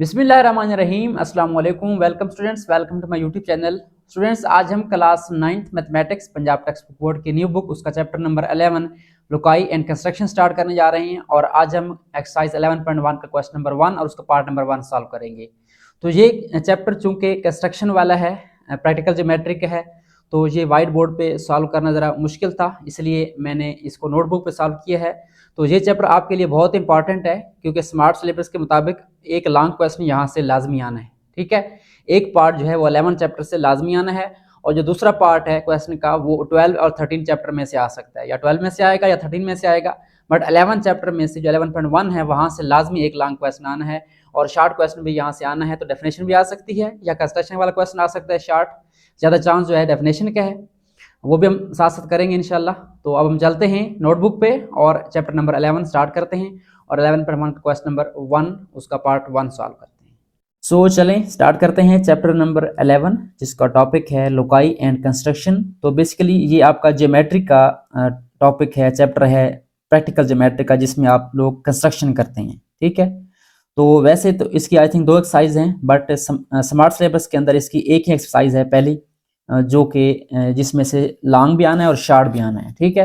बिस्मिल्लाहिर्रहमानिर्रहीम अस्सलाम वालेकुम। Welcome students, welcome to my YouTube channel. Students, आज हम class 9th mathematics Punjab textbook board की न्यू बुक उसका chapter number 11 loci and construction start करने जा रहे हैं। और आज हम एक्सरसाइज 11.1 का क्वेश्चन नंबर 1 और उसका पार्ट नंबर 1 सॉल्व करेंगे। तो ये चैप्टर चूंकि कंस्ट्रक्शन वाला है, प्रैक्टिकल ज्योमेट्री का है, तो ये वाइट बोर्ड पे सॉल्व करना ज़रा मुश्किल था, इसलिए मैंने इसको नोटबुक पे सॉल्व किया है। तो ये चैप्टर आपके लिए बहुत इंपॉर्टेंट है, क्योंकि स्मार्ट सिलेबस के मुताबिक एक लॉन्ग क्वेश्चन यहाँ से लाजमी आना है। ठीक है, एक पार्ट जो है वो 11 चैप्टर से लाजमी आना है, और जो दूसरा पार्ट है क्वेश्चन का वो 12 और 13 चैप्टर में से आ सकता है, या 12 में से आएगा या 13 में से आएगा। बट 11 चैप्टर में से जो 11.1 है वहाँ से लाजमी एक लॉन्ग क्वेश्चन आना है, और शॉर्ट क्वेश्चन भी यहाँ से आना है। तो डेफिनेशन भी आ सकती है, या कंस्ट्रक्शन वाला क्वेश्चन आ सकता है शॉर्ट, ज़्यादा चांस जो है डेफिनेशन का है, वो भी हम साथ साथ करेंगे इंशाल्लाह। तो अब हम चलते हैं नोटबुक पे और चैप्टर नंबर 11 स्टार्ट करते हैं, और 11.1 का क्वेश्चन नंबर 1 उसका पार्ट 1 सॉल्व करते हैं। सो चलें स्टार्ट करते हैं चैप्टर नंबर 11, जिसका टॉपिक है लोकाई एंड कंस्ट्रक्शन। तो बेसिकली ये आपका ज्योमेट्री का टॉपिक है, चैप्टर है प्रैक्टिकल ज्योमेट्री का, जिसमें आप लोग कंस्ट्रक्शन करते हैं। ठीक है, तो वैसे तो इसकी आई थिंक 2 एक्सरसाइज हैं, बट स्मार्ट सिलेबस के अंदर इसकी एक ही एक्सरसाइज है पहली, जो कि जिसमें से लॉन्ग भी आना है और शॉर्ट भी आना है। ठीक है,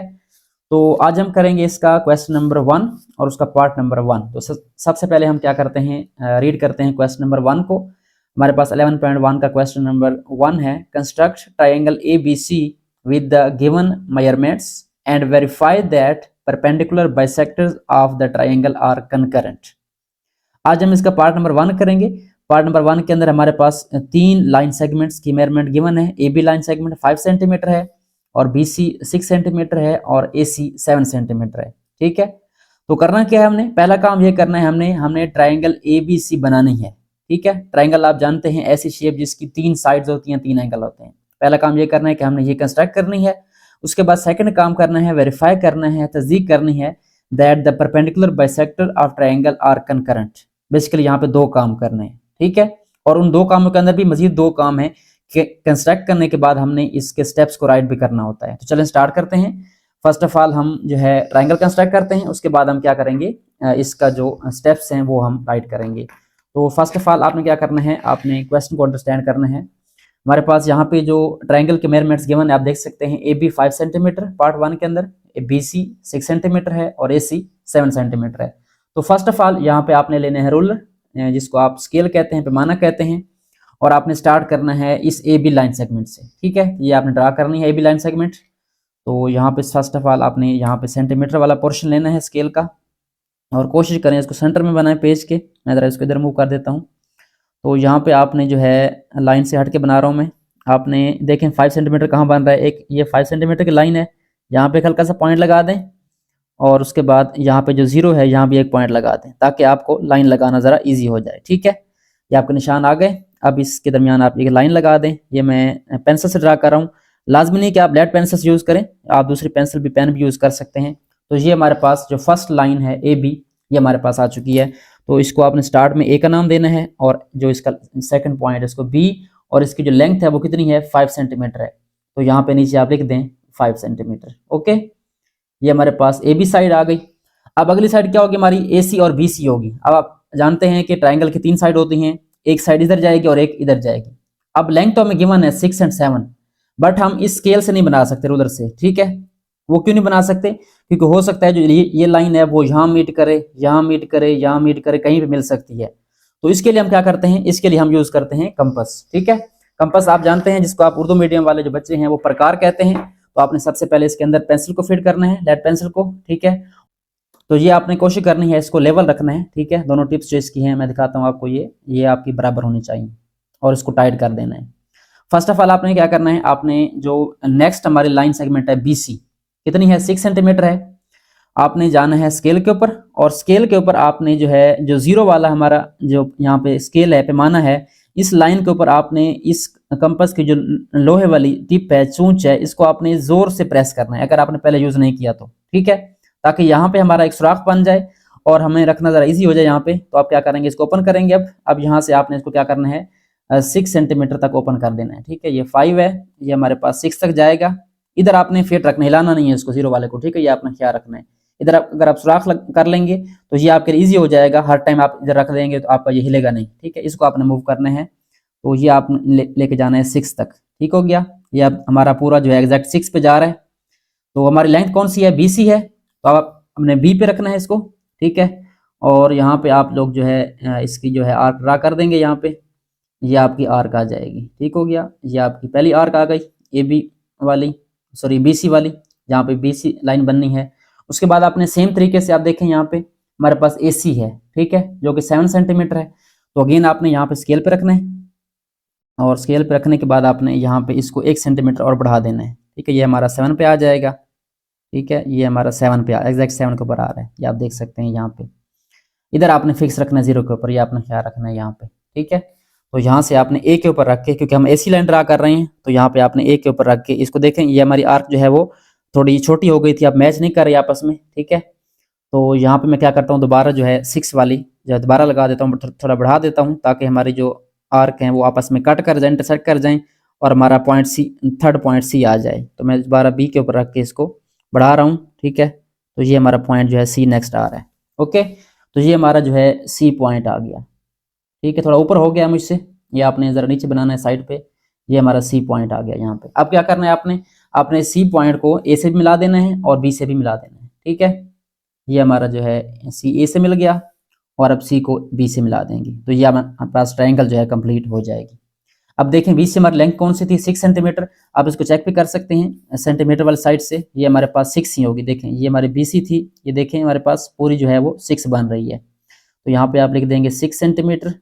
तो आज हम करेंगे इसका क्वेश्चन नंबर 1 और उसका पार्ट नंबर 1। तो सबसे पहले हम क्या करते हैं, रीड करते हैं क्वेश्चन नंबर 1 को। हमारे पास 11.1 का क्वेश्चन नंबर 1 है, construct triangle ABC with the given measurements and verify that perpendicular bisectors of the triangle are concurrent. आज हम इसका पार्ट नंबर 1 करेंगे। पार्ट नंबर 1 के अंदर हमारे पास 3 लाइन सेगमेंट्स की मेजरमेंट गिवन है। AB लाइन सेगमेंट 5 सेंटीमीटर है, और BC 6 सेंटीमीटर है, और AC 7 सेंटीमीटर है। ठीक है, तो करना क्या है, हमने पहला काम ये करना है, हमने ट्राइंगल ABC बनानी है। ठीक है, ट्राइंगल आप जानते हैं ऐसी शेप जिसकी 3 साइड्स होती हैं, 3 एंगल होते हैं। पहला काम ये करना है कि हमने ये कंस्ट्रक्ट करनी है। उसके बाद सेकंड काम करना है, वेरीफाई करना है, तस्दीक करनी है that the perpendicular bisector of triangle are concurrent. Basically यहाँ पे 2 काम करने हैं। ठीक है, और उन 2 कामों के अंदर भी मजीद 2 काम है कि कंस्ट्रक्ट करने के बाद हमने इसके स्टेप्स को राइट भी करना होता है। तो चलें स्टार्ट करते हैं। फर्स्ट ऑफ ऑल हम जो है ट्राइंगल कंस्ट्रक्ट करते हैं, उसके बाद हम क्या करेंगे, इसका जो स्टेप्स हैं वो हम राइट करेंगे। तो फर्स्ट ऑफ ऑल आपने क्या करना है, आपने क्वेश्चन को अंडरस्टैंड करना है। हमारे पास यहाँ पे जो ट्राइंगल के मेजरमेंट्स गिवन है आप देख सकते हैं, AB 5 सेंटीमीटर पार्ट 1 के अंदर, BC 6 सेंटीमीटर है, और AC 7 सेंटीमीटर है। तो फर्स्ट ऑफ ऑल यहाँ पे आपने लेने हैं रूलर, जिसको आप स्केल कहते हैं, पैमाना कहते हैं, और आपने स्टार्ट करना है इस AB लाइन सेगमेंट से। ठीक है, ये आपने ड्रा करनी है AB लाइन सेगमेंट। तो यहाँ पे फर्स्ट ऑफ ऑल आपने यहाँ पे सेंटीमीटर वाला पोर्शन लेना है स्केल का, और कोशिश करें इसको सेंटर में बनाएं पेज के। मैं ज़रा इसको इधर मूव कर देता हूँ। तो यहाँ पे आपने जो है लाइन से हट के बना रहा हूँ मैं। आपने देखें 5 सेंटीमीटर कहाँ बन रहा है, एक ये 5 सेंटीमीटर की लाइन है, यहाँ पे एक हल्का सा पॉइंट लगा दें, और उसके बाद यहाँ पे जो 0 है यहाँ भी एक पॉइंट लगा दें, ताकि आपको लाइन लगाना ज़रा इजी हो जाए। ठीक है, ये आपके निशान आ गए। अब इसके दरमियान आप एक लाइन लगा दें। ये मैं पेंसिल से ड्रा कर रहा हूँ, लाजमी नहीं कि आप लेड पेंसिल यूज़ करें, आप दूसरी पेंसिल भी पेन भी यूज़ कर सकते हैं। तो ये हमारे पास जो फर्स्ट लाइन है AB, ये हमारे पास आ चुकी है। तो इसको आपने स्टार्ट में A का नाम देना है, और जो इसका सेकंड पॉइंट है इसको B, और इसकी जो लेंथ है वो कितनी है, 5 सेंटीमीटर है। तो यहाँ पे नीचे आप लिख दें 5 सेंटीमीटर। ओके, ये हमारे पास AB साइड आ गई। अब अगली साइड क्या होगी, हमारी AC और BC होगी। अब आप जानते हैं कि ट्राइंगल की 3 साइड होती हैं, एक साइड इधर जाएगी और एक इधर जाएगी। अब लेंथ तो हमें गिवन है 6 और 7, बट हम इस स्केल से नहीं बना सकते, रूलर से। ठीक है, वो क्यों नहीं बना सकते, क्योंकि हो सकता है जो ये लाइन है वो यहाँ मीट करे, यहाँ मीट करे, यहाँ मीट करे, कहीं भी मिल सकती है। तो इसके लिए हम क्या करते हैं, इसके लिए हम यूज करते हैं कंपास। ठीक है, कंपास आप जानते हैं, जिसको आप उर्दू मीडियम वाले जो बच्चे हैं वो प्रकार कहते हैं। तो आपने सबसे पहले इसके अंदर पेंसिल को फिट करना है, लेड पेंसिल को। ठीक है, तो ये आपने कोशिश करनी है इसको लेवल रखना है। ठीक है, दोनों टिप्स जो इसकी हैं मैं दिखाता हूँ आपको, ये आपकी बराबर होनी चाहिए, और इसको टाइट कर देना है। फर्स्ट ऑफ ऑल आपने क्या करना है, आपने जो नेक्स्ट हमारी लाइन सेगमेंट है BC, कितनी है, 6 सेंटीमीटर है। आपने जाना है स्केल के ऊपर, और स्केल के ऊपर आपने जो है जो 0 वाला हमारा जो यहाँ पे स्केल है, पैमाना है, इस लाइन के ऊपर आपने इस कंपास की जो लोहे वाली टिप है, चूंच है, इसको आपने जोर से प्रेस करना है, अगर आपने पहले यूज नहीं किया तो। ठीक है, ताकि यहाँ पे हमारा एक सुराख बन जाए और हमें रखना जरा इजी हो जाए यहाँ पे। तो आप क्या करेंगे, इसको ओपन करेंगे। अब यहाँ से आपने इसको क्या करना है, 6 सेंटीमीटर तक ओपन कर देना है। ठीक है, ये 5 है, ये हमारे पास 6 तक जाएगा। इधर आपने फिट रखना, हिलाना नहीं है इसको 0 वाले को। ठीक है, ये आपने ख्याल रखना है, इधर अगर आप सुराख कर लेंगे तो ये आपके लिए ईजी हो जाएगा। हर टाइम आप इधर रख देंगे तो आपका ये हिलेगा नहीं, ठीक है। इसको आपने मूव करना है, तो ये आप लेके जाना है 6 तक, ठीक हो गया। ये अब हमारा पूरा जो है एग्जैक्ट 6 पे जा रहा है। तो हमारी लेंथ कौन सी है, BC है, तो आप अपने B पे रखना है इसको, ठीक है। और यहाँ पे आप लोग जो है इसकी जो है आर्क ड्रा कर देंगे यहाँ पे, ये आपकी आर्क आ जाएगी, ठीक हो गया। ये आपकी पहली आर्क आ गई AB वाली, सॉरी BC वाली, जहाँ पे BC लाइन बननी है। उसके बाद आपने सेम तरीके से आप देखें यहाँ पे हमारे पास AC है, ठीक है, जो कि 7 सेंटीमीटर है। तो अगेन आपने यहाँ पे स्केल पे रखना है, और स्केल पे रखने के बाद आपने यहाँ पे इसको 1 सेंटीमीटर और बढ़ा देना है, ठीक है। ये हमारा 7 पे आ जाएगा, ठीक है। ये हमारा 7 पे एग्जैक्ट 7 के ऊपर आ रहा है, ये आप देख सकते हैं यहाँ पे। इधर आपने फिक्स रखना है 0 के ऊपर, ये आपने ख्याल रखना है यहाँ पे, ठीक है। तो यहाँ से आपने A के ऊपर रख के, क्योंकि हम AC लाइन ड्रा कर रहे हैं, तो यहाँ पे आपने A के ऊपर रख के इसको देखें, ये हमारी आर्क जो है वो थोड़ी छोटी हो गई थी, आप मैच नहीं कर रही आपस में, ठीक है। तो यहाँ पे मैं क्या करता हूँ, दोबारा जो है 6 वाली जो है दोबारा लगा देता हूँ, थोड़ा बढ़ा देता हूँ, ताकि हमारी जो आर्क हैं वो आपस में कट कर जाए, इंटरसेक्ट कर जाएं, और हमारा point C, third point C आ जाए। तो मैं दोबारा B के ऊपर रख के इसको बढ़ा रहा हूँ, ठीक है। तो ये हमारा पॉइंट जो है C नेक्स्ट आ रहा है, ओके। तो ये हमारा जो है C पॉइंट आ गया, ठीक है। थोड़ा ऊपर हो गया मुझसे, ये आपने जरा नीचे बनाना है साइड पे। ये हमारा C पॉइंट आ गया यहाँ पे। अब क्या करना है, आपने C पॉइंट को A से भी मिला देना है और B से भी मिला देना है, ठीक है। ये हमारा जो है C A से मिल गया, और अब C को B से मिला देंगे, तो ये हमारे पास ट्रायंगल जो है कंप्लीट हो जाएगी। अब देखें B से हमारी लेंथ कौन सी थी, 6 सेंटीमीटर। आप इसको चेक भी कर सकते हैं सेंटीमीटर वाली साइड से, ये हमारे पास 6 ही होगी। देखें ये हमारी BC थी, ये देखें हमारे पास पूरी जो है वो 6 बन रही है। तो यहाँ पे आप लिख देंगे 6 सेंटीमीटर,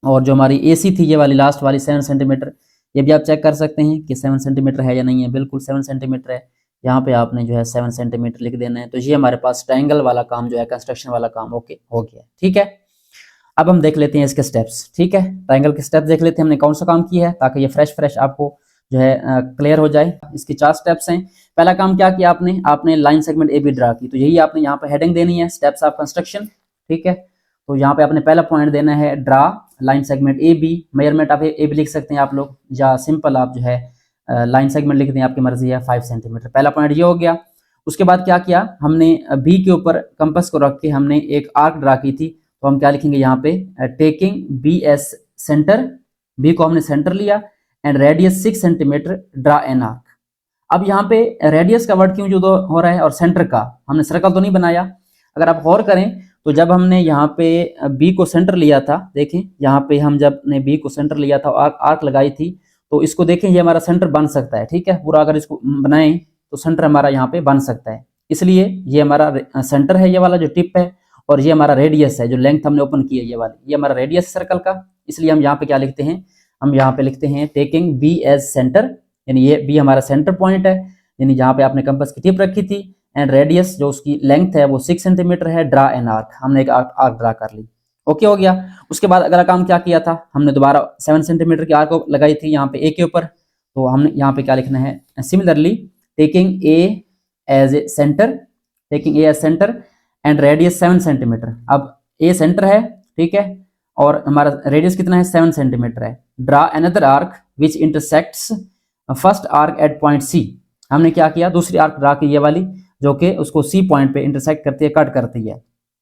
और जो हमारी AC थी ये वाली लास्ट वाली 7 सेंटीमीटर, ये भी आप चेक कर सकते हैं कि 7 सेंटीमीटर है या नहीं है, बिल्कुल 7 सेंटीमीटर है। यहाँ पे आपने जो है 7 सेंटीमीटर लिख देना है। तो ये हमारे पास ट्रायंगल वाला काम जो है, कंस्ट्रक्शन वाला काम ओके हो गया, ठीक है। अब हम देख लेते हैं इसके स्टेप्स, ठीक है। ट्रायंगल के स्टेप्स देख लेते हैं हमने कौन सा काम किया है, ताकि ये फ्रेश आपको जो है क्लियर हो जाए। इसके 4 स्टेप्स हैं। पहला काम क्या किया आपने लाइन सेगमेंट AB ड्रा की, तो यही आपने यहाँ पे हेडिंग देनी है, स्टेप्स ऑफ कंस्ट्रक्शन, ठीक है। तो यहाँ पे आपने पहला पॉइंट देना है draw line segment AB, measurement आप AB लिख सकते हैं आप लोग, या सिंपल आप जो है लाइन सेगमेंट लिख दें, आपकी मर्जी है, 5 सेंटीमीटर। पहला पॉइंट ये हो गया। उसके बाद क्या किया हमने, B के ऊपर कंपास को रख के हमने एक आर्क ड्रा की थी, तो हम क्या लिखेंगे यहाँ पे, taking B S centre, B को हमने सेंटर लिया, and radius 6 centimetre draw an arc. अब यहाँ पे रेडियस का वर्ड क्यों जो हो रहा है, और सेंटर का, हमने सर्कल तो नहीं बनाया। अगर आप गौर करें तो जब हमने यहाँ पे B को सेंटर लिया था, देखें यहाँ पे हम जब ने B को सेंटर लिया था, आर्क लगाई थी, तो इसको देखें ये हमारा सेंटर बन सकता है, ठीक है। पूरा अगर इसको बनाएं तो सेंटर हमारा यहाँ पे बन सकता है, इसलिए ये हमारा सेंटर है, ये वाला जो टिप है, और ये हमारा रेडियस है, जो लेंथ हमने ओपन की है ये वाली, ये हमारा रेडियस सर्कल का। इसलिए हम यहाँ पे क्या लिखते हैं, हम यहाँ पे लिखते हैं टेकिंग B एज सेंटर, यानी ये B हमारा सेंटर पॉइंट है, यानी जहाँ पे आपने कंपास की टिप रखी थी, एंड रेडियस जो उसकी लेंथ है वो 6 सेंटीमीटर है, ड्रा एन आर्क, हमने एक आर्क ड्रा कर ली, ओके हो गया। उसके बाद अगला काम क्या किया था, हमने दोबारा 7 सेंटीमीटर की आर्क लगाई थी यहाँ पे A के ऊपर, तो हमने यहाँ पे क्या लिखना है, similarly taking A as a centre, taking A as centre and radius 7 centimetre. अब A सेंटर है, ठीक है, और हमारा रेडियस कितना है, 7 सेंटीमीटर है। ड्रा अनदर आर्क विच intersects first arc eight point C, हमने क्या किया, दूसरी आर्क ड्रा की ये वाली, जो कि उसको C पॉइंट पे इंटरसेक्ट करती है, कट करती है।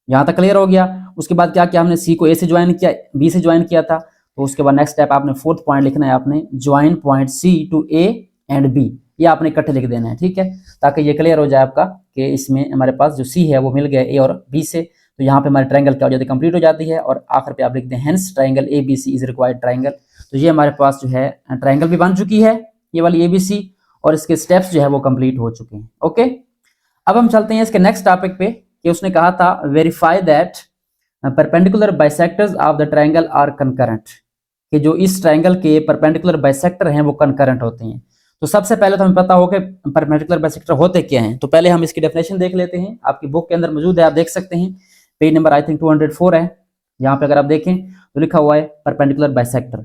यहाँ तक क्लियर हो गया। उसके बाद क्या किया हमने, C को A से ज्वाइन किया, B से ज्वाइन किया था, तो उसके बाद नेक्स्ट स्टेप आपने 4th पॉइंट लिखना है, आपने join point C to A and B, ये आपने इकट्ठे लिख देना है, ठीक है, ताकि ये क्लियर हो जाए आपका कि इसमें हमारे पास जो C है वो मिल गया A और B से। तो यहाँ पे हमारे ट्रायंगल क्या हो जाती है, कंप्लीट हो जाती है, और आखिर पे आप लिखते हैं hence triangle ABC is required triangle. तो ये हमारे पास जो है ट्रायंगल भी बन चुकी है, ये वाली ABC, और इसके स्टेप्स जो है वो कंप्लीट हो चुके हैं, ओके। अब हम चलते हैं इसके नेक्स्ट टॉपिक पे, कि उसने कहा था verify that perpendicular bisectors of the triangle are concurrent, कि जो इस ट्रायंगल के परपेंडिकुलर बाइसेक्टर हैं वो कंकरेंट होते हैं। तो सबसे पहले तो हमें पता हो कि परपेंडिकुलर बाइसेक्टर होते क्या हैं, तो पहले हम इसकी डेफिनेशन देख लेते हैं, आपकी बुक के अंदर मौजूद है, आप देख सकते हैं, पेज नंबर आई थिंक 204 है। यहाँ पे अगर आप देखें तो लिखा हुआ है perpendicular bisector,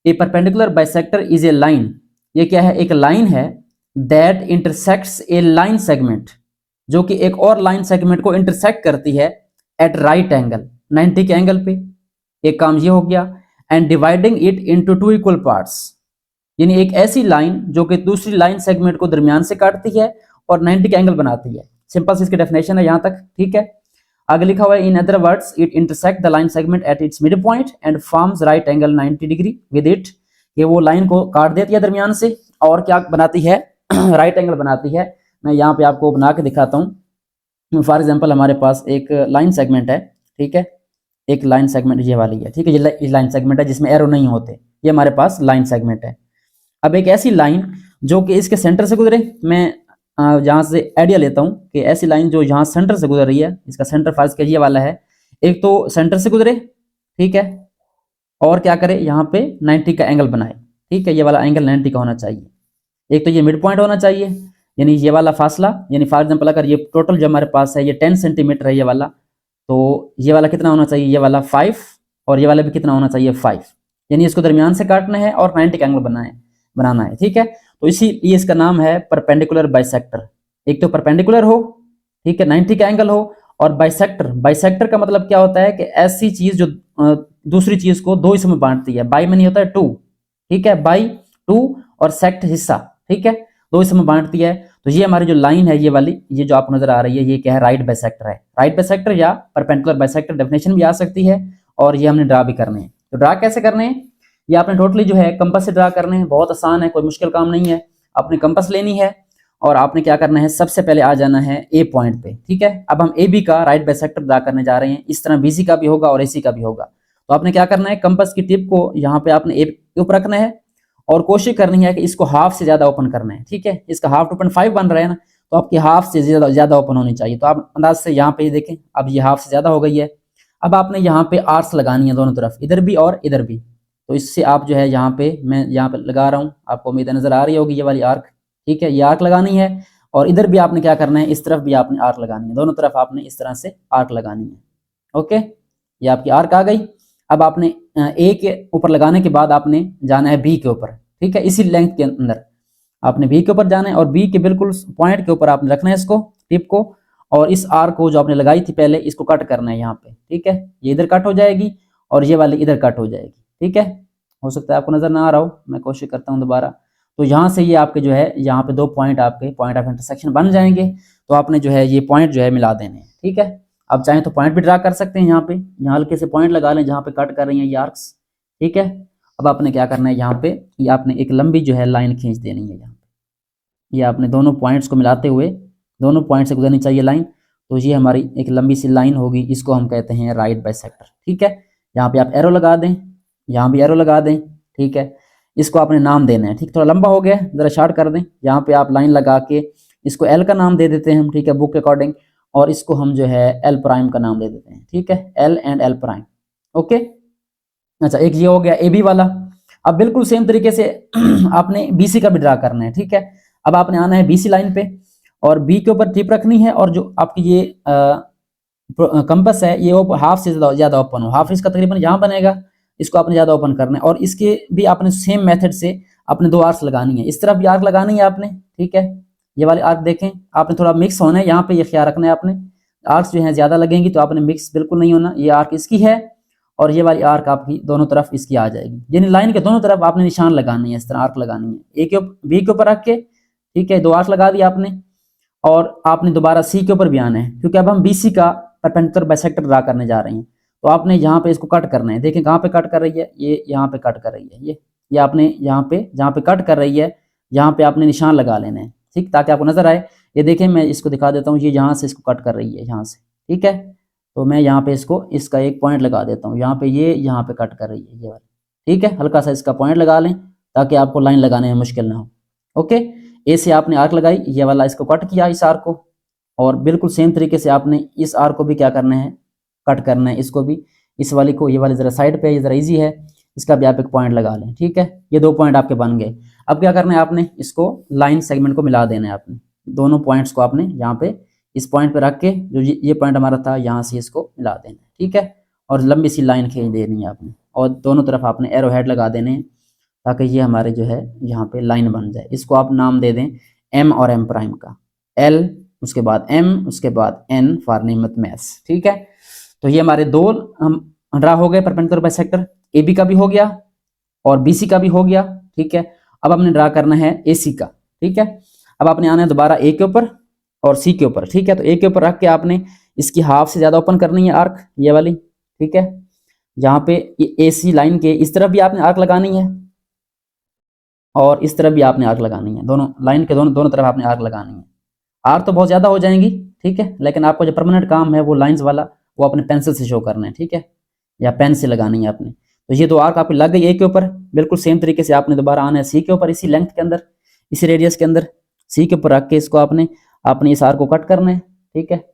A perpendicular bisector is a line, ये क्या है, एक लाइन है, that intersects A line segment, जो कि एक और लाइन सेगमेंट को इंटरसेक्ट करती है एट राइट एंगल, 90 के एंगल पे, एक काम ये हो गया, and dividing it into 2 equal parts, यानी एक ऐसी लाइन जो कि दूसरी लाइन सेगमेंट को दरमियान से काटती है और 90 के एंगल बनाती है। सिंपल सी इसकी डेफिनेशन है यहाँ तक, ठीक है। आगे लिखा हुआ है in other words it intersect the line segment at its mid point and forms right angle 90 degree with it. ये वो लाइन को काट देती है दरमियान से और क्या बनाती है, राइट एंगल बनाती है। मैं यहाँ पे आपको बना के दिखाता हूँ। फॉर एग्जांपल हमारे पास एक लाइन सेगमेंट है, ठीक है, एक लाइन सेगमेंट ये वाली है, ठीक है, ये लाइन सेगमेंट है जिसमें एरो नहीं होते, ये हमारे पास लाइन सेगमेंट है। अब एक ऐसी लाइन जो कि इसके सेंटर से गुजरे, मैं जहाँ से आइडिया लेता हूँ कि ऐसी लाइन जो यहाँ सेंटर से गुजर रही है, इसका सेंटर फर्ज के ये वाला है, एक तो सेंटर से गुजरे, ठीक है, और क्या करे यहाँ पे 90 का एंगल बनाए, ठीक है, ये वाला एंगल 90 का होना चाहिए। एक तो ये मिड पॉइंट होना चाहिए, यानी ये वाला फासला, यानी फॉर एग्जाम्पल अगर ये टोटल जो हमारे पास है ये 10 सेंटीमीटर है ये वाला, तो ये वाला कितना होना चाहिए, ये वाला 5, और ये वाला भी कितना होना चाहिए 5, यानी इसको दरमियान से काटना है और 90 का एंगल बनाना है, ठीक है। तो इसीलिए इसका नाम है परपेंडिकुलर बाइसेक्टर। एक तो परपेंडिकुलर हो, ठीक है, 90 का एंगल हो, और बाइसेक्टर का मतलब क्या होता है कि ऐसी चीज जो दूसरी चीज को दो हिस्सों में बांटती है। बाई में नहीं होता है टू, ठीक है, बाई टू, और सेक्ट हिस्सा, ठीक है, दो हिस्सों में बांटती है। तो ये हमारी जो लाइन है ये वाली, ये जो आपको नजर आ रही है, ये क्या है, राइट बाइसेक्टर है। राइट बाइसेक्टर या परपेंडिकुलर बाइसेक्टर डेफिनेशन भी आ सकती है, और ये हमने ड्रा भी करने हैं। तो ड्रा कैसे करने हैं, ये आपने टोटली जो है कंपास से ड्रा करने हैं, बहुत आसान है, कोई मुश्किल काम नहीं है। अपनी कंपास लेनी है और आपने क्या करना है, सबसे पहले आ जाना है ए पॉइंट पे, ठीक है। अब हम ए बी का राइट बाइसेक्टर ड्रा करने जा रहे हैं, इस तरह बीसी का भी होगा और एसी का भी होगा। तो आपने क्या करना है, कंपास की टिप को यहाँ पे आपने ए के ऊपर रखना है और कोशिश करनी है कि इसको हाफ से ज्यादा ओपन करना है, ठीक है। इसका हाफ 2.5 बन रहा है ना, तो आपकी हाफ से ज्यादा ओपन होनी चाहिए। तो आप अंदाज से यहाँ पे देखें, अब ये हाफ से ज्यादा हो गई है। अब आपने यहाँ पे आर्क्स लगानी है दोनों तरफ, इधर भी और इधर भी। तो इससे आप जो है यहाँ पे, मैं यहाँ पे लगा रहा हूँ, आपको उम्मीद नजर आ रही होगी ये वाली आर्क, ठीक है, ये आर्क लगानी है। और इधर भी आपने क्या करना है, इस तरफ भी आपने आर्क लगानी है, दोनों तरफ आपने इस तरह से आर्क लगानी है, ओके। ये आपकी आर्क आ गई। अब आपने ए के ऊपर लगाने के बाद आपने जाना है बी के ऊपर, ठीक है, इसी लेंथ के अंदर आपने बी के ऊपर जाना है, और बी के बिल्कुल पॉइंट के ऊपर आपने रखना है इसको, टिप को, और इस आर्क को जो आपने लगाई थी पहले, इसको कट करना है यहाँ पे, ठीक है। ये इधर कट हो जाएगी और ये वाली इधर कट हो जाएगी, ठीक है। हो सकता है आपको नजर ना आ रहा हो, मैं कोशिश करता हूँ दोबारा। तो यहाँ से ये आपके जो है, यहाँ पे दो पॉइंट आपके पॉइंट ऑफ इंटरसेक्शन बन जाएंगे। तो आपने जो है ये पॉइंट जो है मिला देने हैं, ठीक है। आप चाहें तो पॉइंट भी ड्रा कर सकते हैं, यहाँ पे, यहाँ हल्के से पॉइंट लगा लें जहाँ पे कट कर रही हैं ये आर्क्स, ठीक है। अब आपने क्या करना है, यहाँ पे ये आपने एक लंबी जो है लाइन खींच देनी है यहाँ पे। ये आपने दोनों पॉइंट्स को मिलाते हुए, दोनों पॉइंट से गुजरनी चाहिए लाइन। तो ये हमारी एक लंबी सी लाइन होगी, इसको हम कहते हैं राइट बाइसेक्टर, ठीक है। यहाँ पे आप एरो लगा दें, यहाँ भी एरो लगा दें, ठीक है। इसको आपने नाम देना है, ठीक, थोड़ा लंबा हो गया, जरा शॉर्ट कर दें। यहाँ पे आप लाइन लगा के इसको एल का नाम दे देते हैं हम, ठीक है, बुक के अकॉर्डिंग, और इसको हम जो है एल प्राइम का नाम दे देते हैं, ठीक है, L and L prime, okay. अच्छा, एक ये हो गया ए बी वाला। अब बिल्कुल सेम तरीके से आपने बीसी का भी ड्रा करना है, ठीक है। अब आपने आना है बीसी लाइन पे और बी के ऊपर टिप रखनी है, और जो आपकी ये कंपास है ये हाफ से ज्यादा ओपन हो, हाफ इसका तकरीबन यहाँ बनेगा, इसको आपने ज्यादा ओपन करना है। और इसके भी आपने सेम मेथड से अपने दो आर्क्स लगानी है, इस तरफ भी आर्क लगानी है आपने, ठीक है। ये वाली आर्क देखें, आपने थोड़ा मिक्स होना है, यहाँ पे ये ख्याल रखना है आपने, आर्क्स जो है ज्यादा लगेंगी तो आपने मिक्स बिल्कुल नहीं होना। ये आर्क इसकी है और ये वाली आर्क आपकी दोनों तरफ इसकी आ जाएगी, यानी लाइन के दोनों तरफ आपने निशान लगानी है, इस तरह आर्क लगानी है। ए के बी के ऊपर रख के, ठीक है, दो आर्क लगा दिया आपने, और आपने दोबारा सी के ऊपर भी आना है, क्योंकि अब हम बीसी का परपेंडिकुलर बाइसेक्टर ड्रा करने जा रहे हैं। तो आपने यहाँ पे इसको कट करना है, देखें कहाँ पे कट कर रही है, ये यहाँ पे कट कर रही है, ये आपने यहाँ पे जहाँ पे कट कर रही है यहाँ पे आपने निशान लगा लेना है, ठीक, ताकि आपको नजर आए। ये देखें, मैं इसको दिखा देता हूँ, ये यहाँ से इसको कट कर रही है, यहाँ से, ठीक है। तो मैं यहाँ पे इसको, इसका एक पॉइंट लगा देता हूँ यहाँ पे, ये यहाँ पे कट कर रही है ये वाली, ठीक है। हल्का सा इसका पॉइंट लगा लें ताकि आपको लाइन लगाने में मुश्किल ना हो, ओके। ए से आपने आर्क लगाई, ये वाला इसको कट किया इस आर्क को, और बिल्कुल सेम तरीके से आपने इस आर्क को भी क्या करना है, कट करना है, इसको भी, इस वाली को, ये वाली जरा साइड पे, ये जरा इजी है, इसका भी आप एक पॉइंट लगा लें, ठीक है। ये दो पॉइंट आपके बन गए। अब क्या करना है, आपने इसको लाइन सेगमेंट को मिला देना है, आपने दोनों पॉइंट्स को आपने यहाँ पे इस पॉइंट पे रख के, जो ये पॉइंट हमारा था, यहाँ से इसको मिला देना है, ठीक है। और लंबी सी लाइन खींच देनी है आपने, और दोनों तरफ आपने एरो हेड लगा देने हैं ताकि ये हमारे जो है यहाँ पे लाइन बन जाए। इसको आप नाम दे दें एम और एम प्राइम का, एल उसके बाद एम उसके बाद एन फॉर नियमित मैथ्स, ठीक है। तो ये हमारे दो हम ड्रा हो गए परपेंडिकुलर बाइसेक्टर, ए बी का भी हो गया और बी सी का भी हो गया, ठीक है। अब हमने ड्रा करना है ए सी का, ठीक है। अब आपने आना है दोबारा ए के ऊपर, और सी के ऊपर, ठीक है। तो ए के ऊपर रख के आपने इसकी हाफ से ज्यादा ओपन करनी है आर्क, ये वाली, ठीक है। यहाँ पे ए सी लाइन के इस तरफ भी आपने आर्क लगानी है और इस तरफ भी आपने आर्क लगानी है, दोनों लाइन के दोनों दोनों तरफ आपने आर्क लगानी है। आर्क तो बहुत ज्यादा हो जाएंगी, ठीक है, लेकिन आपको जो परमानेंट काम है वो लाइंस वाला वो अपने पेंसिल से शो करना है, ठीक है, या पेन से लगानी है आपने। तो ये दो आर्क आपकी लग गई ए के ऊपर, बिल्कुल सेम तरीके से आपने दोबारा आना है सी के ऊपर, इसी लेंथ के अंदर, इसी रेडियस के अंदर सी के ऊपर रख के इसको आपने इस आर्क को कट करना है, ठीक है।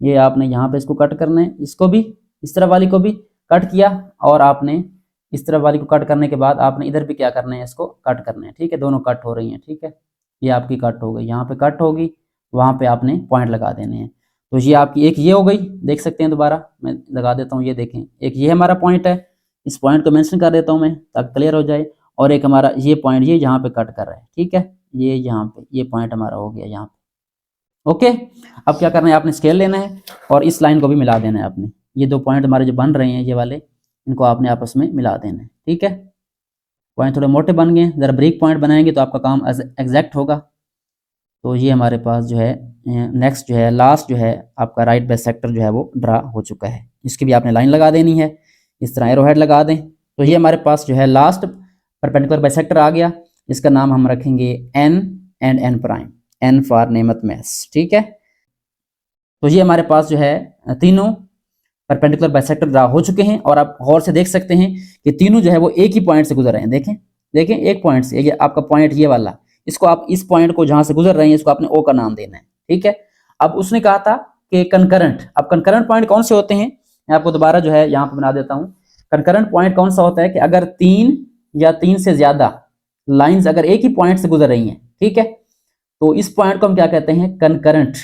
ये आपने यहाँ पे इसको कट करना है, इसको भी, इस तरफ वाली को भी कट किया, और आपने इस तरफ वाली को कट करने के बाद आपने इधर भी क्या करना है, इसको कट करना है, ठीक है। दोनों कट हो रही हैं, ठीक है, ये आपकी कट हो गई, यहाँ पे कट होगी, वहाँ पे आपने पॉइंट लगा देने हैं। तो ये आपकी एक ये हो गई, देख सकते हैं, दोबारा मैं लगा देता हूँ, ये देखें, एक ये हमारा पॉइंट है, इस पॉइंट को मेंशन कर देता हूँ मैं ताकि क्लियर हो जाए, और एक हमारा ये पॉइंट ये यहाँ पे कट कर रहा है, ठीक है, ये यहाँ पे ये पॉइंट हमारा हो गया यहाँ पे। ओके, अब क्या करना है, आपने स्केल लेना है और इस लाइन को भी मिला देना है आपने, ये दो पॉइंट हमारे जो बन रहे हैं ये वाले, इनको आपने आपस में मिला देना है, ठीक है। पॉइंट थोड़े मोटे बन गए, जरा ब्रेक पॉइंट बनाएंगे तो आपका काम एग्जैक्ट होगा। तो ये हमारे पास जो है नेक्स्ट जो है लास्ट जो है आपका राइट बाइसेक्टर जो है वो ड्रा हो चुका है, इसकी भी आपने लाइन लगा देनी है, इस तरह एरो हेड लगा दें। तो ये हमारे पास जो है लास्ट परपेंडिकुलर बाइसेक्टर आ गया, इसका नाम हम रखेंगे N and N prime, N for नेमथ मैस, ठीक है। तो ये हमारे पास जो है तीनों परपेंडिकुलर बाइसेक्टर ड्रा हो चुके हैं, और आप गौर से देख सकते हैं कि तीनों जो है वो एक ही पॉइंट से गुजर रहे हैं, देखें देखें, एक पॉइंट से, ये आपका पॉइंट ये वाला, इसको आप इस पॉइंट को जहां से गुजर रहे हैं इसको आपने ओ का नाम देना है, ठीक है। अब उसने कहा था कि कंकरेंट, अब कंकरेंट पॉइंट कौन से होते हैं, मैं आपको दोबारा जो है यहाँ पे बना देता हूँ। कंकरेंट पॉइंट कौन सा होता है कि अगर 3 या 3 से ज्यादा लाइंस अगर एक ही पॉइंट से गुजर रही हैं, ठीक है, तो इस पॉइंट को हम क्या कहते हैं, कंकरेंट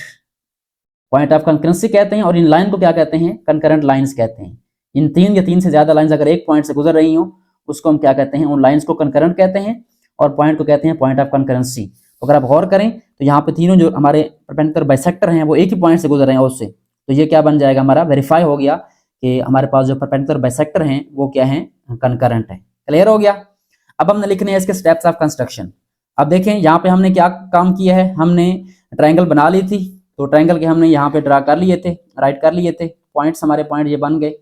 पॉइंट ऑफ कंकरेंसी कहते हैं, और इन लाइन को क्या कहते हैं, कंकरेंट लाइंस कहते हैं। इन 3 या 3 से ज्यादा लाइंस अगर एक पॉइंट से गुजर रही हो उसको हम क्या कहते हैं, उन लाइंस को कंकरेंट कहते हैं, और पॉइंट को कहते हैं पॉइंट ऑफ कंकरेंसी। तो अगर आप गौर करें तो यहाँ पे तीनों जो हमारे परपेंडिकुलर बाइसेक्टर हैं वो एक ही पॉइंट से गुजर रहे हैं उससे, तो ये क्या बन जाएगा, हमारा वेरीफाई हो गया कि हमारे पास जो परपेंडिकुलर बाइसेक्टर हैं वो क्या है, कंकरेंट है। क्लियर हो गया। अब हमने लिखने हैं इसके स्टेप्स ऑफ कंस्ट्रक्शन। अब देखें यहाँ पे हमने क्या काम किया है, हमने ट्राइंगल बना ली थी, तो ट्राइंगल के हमने यहाँ पे ड्रा कर लिए थे, राइट कर लिए थे, पॉइंट्स हमारे पॉइंट ये बन गए।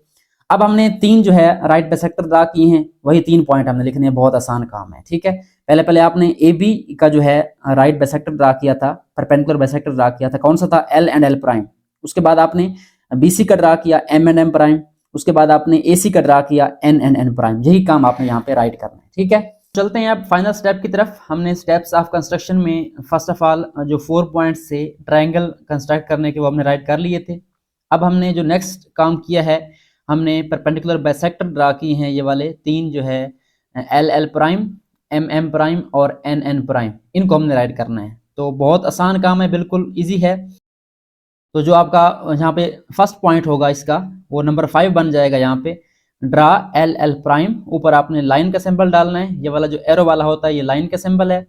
अब हमने 3 जो है राइट बाइसेक्टर ड्रा किए हैं, वही 3 पॉइंट हमने लिखने हैं, बहुत आसान काम है, ठीक है। पहले पहले आपने ए बी का जो है राइट बाइसेक्टर ड्रा किया था, परपेंडिकुलर बाइसेक्टर ड्रा किया था, कौन सा था, एल एंड एल प्राइम। उसके बाद आपने बी सी का ड्रा किया, एम एंड एम प्राइम। उसके बाद आपने ए सी का ड्रा किया, एन एंड एन प्राइम। यही काम आपने यहाँ पे राइट करना है, ठीक है। चलते हैं अब फाइनल स्टेप की तरफ। हमने स्टेप्स ऑफ कंस्ट्रक्शन में फर्स्ट ऑफ ऑल जो 4 पॉइंट्स से ट्राइंगल कंस्ट्रक्ट करने के वो हमने राइट कर लिए थे। अब हमने जो नेक्स्ट काम किया है, हमने परपेंडिकुलर बाइसेक्टर ड्रा किए हैं, ये वाले 3 जो है l L prime, M M prime और एन एन प्राइम, इनको हमने राइट करना है। तो बहुत आसान काम है, बिल्कुल ईजी है। तो जो आपका यहाँ पे फर्स्ट पॉइंट होगा इसका वो नंबर 5 बन जाएगा, यहाँ पे ड्रा एल एल प्राइम। ऊपर आपने लाइन का सिंबल डालना है, ये वाला जो एरो वाला होता है ये लाइन का सिंबल है,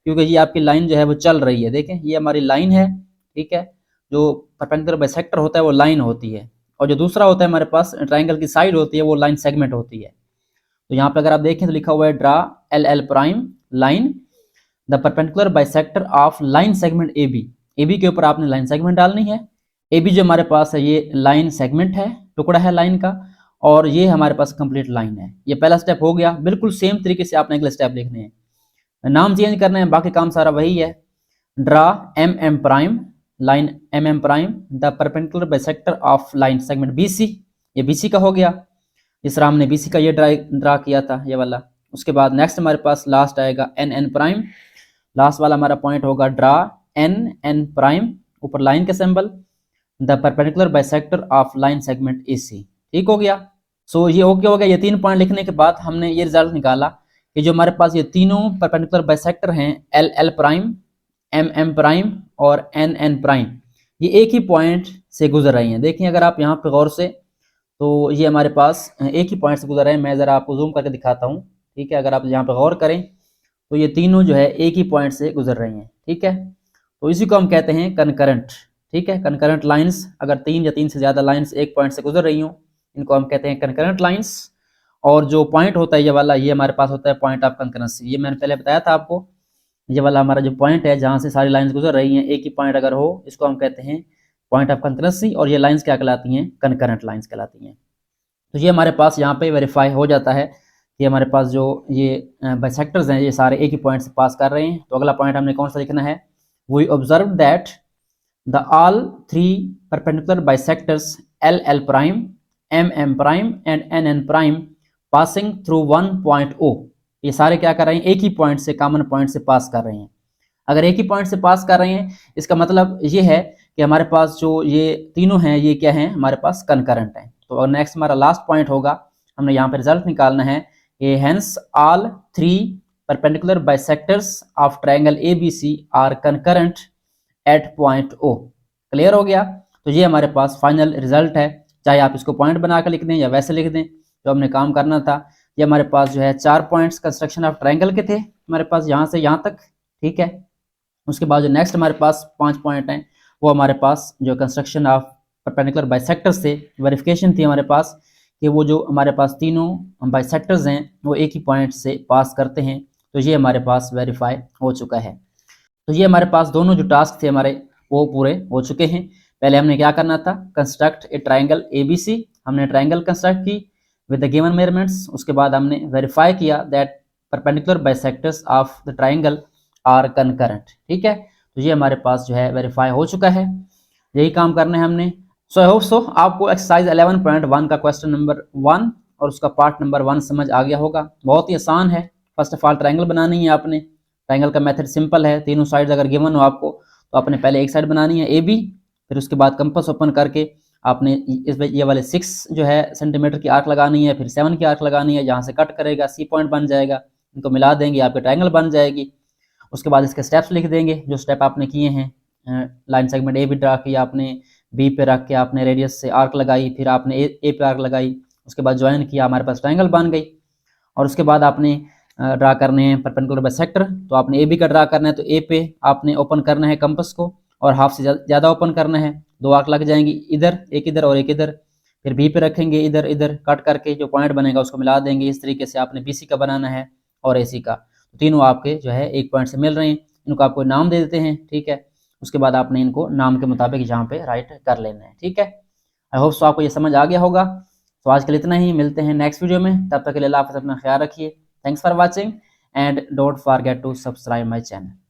क्योंकि ये आपकी लाइन जो है वो चल रही है। देखें ये हमारी लाइन है, ठीक है। जो परपेंडिकुलर बाइसेक्टर होता है वो लाइन होती है, और जो दूसरा होता है हमारे पास ट्राइंगल की साइड होती है वो लाइन सेगमेंट होती है। तो यहाँ पे अगर आप देखें तो लिखा हुआ है draw l L prime line the perpendicular bisector of line segment a b. A b के ऊपर आपने लाइन सेगमेंट डालनी है। ए बी जो हमारे पास है ये लाइन सेगमेंट है, टुकड़ा है लाइन का, और ये हमारे पास कंप्लीट लाइन है। ये पहला स्टेप हो गया। बिल्कुल सेम तरीके से आपने अगले स्टेप लिखने हैं, नाम चेंज करना है, बाकी काम सारा वही है। Draw m M prime line m M prime the perpendicular bisector of line segment b c. ये बी सी का हो गया, इस तरह हमने बी सी का ये ड्रा किया था, ये वाला। उसके बाद नेक्स्ट हमारे पास लास्ट आएगा एन एन प्राइम। लास्ट वाला हमारा पॉइंट होगा ड्रा एन एन प्राइम, ऊपर लाइन का symbol, the perpendicular bisector of line segment A C. ठीक हो गया। सो ये ओके हो गया। ये 3 पॉइंट लिखने के बाद हमने ये रिजल्ट निकाला कि जो हमारे पास ये तीनों परपेंडिकुलर बाइसेक्टर हैं, l L prime, M M prime और एन एन प्राइम, ये एक ही पॉइंट से गुजर रही हैं। देखिए अगर आप यहाँ पे गौर से, तो ये हमारे पास एक ही पॉइंट से गुजर रहे हैं। मैं ज़रा आपको जूम करके दिखाता हूँ, ठीक है। अगर आप यहाँ पे गौर करें तो ये तीनों जो है एक ही पॉइंट से गुजर रही हैं, ठीक है। तो इसी को हम कहते हैं कनकरेंट, ठीक है। कनकरेंट लाइंस, अगर 3 या 3 से ज़्यादा लाइंस एक पॉइंट से गुजर रही हों, इनको हम कहते हैं कनकरेंट लाइंस। और जो पॉइंट होता है ये वाला, ये हमारे पास होता है पॉइंट ऑफ कंकरेंसी। ये मैंने पहले बताया था आपको ये वाला हमारा जो पॉइंट है जहाँ से सारी लाइंस गुजर रही हैं, एक ही पॉइंट अगर हो इसको हम कहते हैं पॉइंट ऑफ कंकरेंसी, और ये लाइंस क्या कहलाती हैं, कनकरेंट लाइंस कहलाती हैं। तो ये हमारे पास यहाँ पे वेरीफाई हो जाता है कि हमारे पास जो ये बाइसेक्टर्स हैं ये सारे एक ही पॉइंट से पास कर रहे हैं। तो अगला पॉइंट हमने कौन सा लिखना है, we observe that the all 3 perpendicular bisectors L L prime, M M prime and N N prime passing through 1 point O, ये सारे क्या कर रहे हैं, एक ही पॉइंट से, कॉमन पॉइंट से पास कर रहे हैं। अगर एक ही पॉइंट से पास कर रहे हैं इसका मतलब ये है कि हमारे पास जो ये तीनों हैं ये क्या हैं, हमारे पास कनकरेंट हैं। तो नेक्स्ट हमारा लास्ट पॉइंट होगा, हमने यहाँ पे रिजल्ट निकालना है, ये hence all 3 perpendicular bisectors of triangle ABC are concurrent at point O। Clear हो गया। तो ये हमारे पास फाइनल रिजल्ट है, चाहे आप इसको पॉइंट बना कर लिख दें या वैसे लिख दें, जो हमने काम करना था। ये हमारे पास जो है 4 पॉइंट्स कंस्ट्रक्शन ऑफ ट्रायंगल के थे हमारे पास, यहाँ से यहाँ तक, ठीक है। उसके बाद जो नेक्स्ट हमारे पास 5 पॉइंट हैं वो हमारे पास जो कंस्ट्रक्शन ऑफ परपेंडिकुलर बाइसेक्टर्स से वेरिफिकेशन थी हमारे पास कि वो जो हमारे पास तीनों बाइसेक्टर्स हैं वो एक ही पॉइंट से पास करते हैं। तो ये हमारे पास वेरीफाई हो चुका है। तो ये हमारे पास दोनों जो टास्क थे हमारे वो पूरे हो चुके हैं। पहले हमने क्या करना था, कंस्ट्रक्ट ए ट्राइंगल ABC, हमने ट्राइंगल कंस्ट्रक्ट की विद द गिवन मेजरमेंट्स। उसके बाद हमने वेरीफाई किया that perpendicular bisectors of the triangle are concurrent, ठीक है। तो ये हमारे पास जो है वेरीफाई हो चुका है, यही काम करना है हमने। सो आई होप सो आपको एक्सरसाइज 11.1 का क्वेश्चन नंबर 1 और उसका पार्ट नंबर 1 समझ आ गया होगा। बहुत ही आसान है। फर्स्ट ऑफ ऑल ट्राइंगल बनानी है आपने, ट्राइंगल का मेथड सिंपल है, तीनों साइड्स अगर गिवन हो आपको तो आपने पहले एक साइड बनानी है AB, फिर उसके बाद कंपास ओपन करके आपने इस ये वाले 6 जो है सेंटीमीटर की आर्क लगानी है, फिर 7 की आर्क लगानी है, जहाँ से कट करेगा C पॉइंट बन जाएगा, इनको मिला देंगे आपके ट्राइंगल बन जाएगी। उसके बाद इसके स्टेप्स लिख देंगे, जो स्टेप आपने किए हैं, लाइन सेगमेंट AB ड्रा किया आपने, B पे रख के आपने रेडियस से आर्क लगाई, फिर आपने A पे आर्क लगाई, उसके बाद ज्वाइन किया, हमारे पास ट्राइंगल बन गई। और उसके बाद आपने ड्रा करने हैं परपेंडिकुलर बाइसेक्टर, तो आपने AB का ड्रा करना है, तो A पे आपने ओपन करना है कंपास को और हाफ से ज़्यादा ओपन करना है, 2 आर्क लग जाएंगी, इधर एक इधर और एक इधर। फिर B पे रखेंगे, इधर इधर कट करके जो पॉइंट बनेगा उसको मिला देंगे। इस तरीके से आपने BC का बनाना है और AC का, तो तीनों आपके जो है एक पॉइंट से मिल रहे हैं, इनको आपको नाम दे देते हैं, ठीक है। उसके बाद आपने इनको नाम के मुताबिक यहाँ पे राइट कर लेना है, ठीक है। आई होप सो आपको ये समझ आ गया होगा। तो आज के लिए इतना ही, मिलते हैं नेक्स्ट वीडियो में, तब तक के लिए अल्लाह हाफ़िज़, अपना ख्याल रखिए। Thanks for watching and don't forget to subscribe my channel.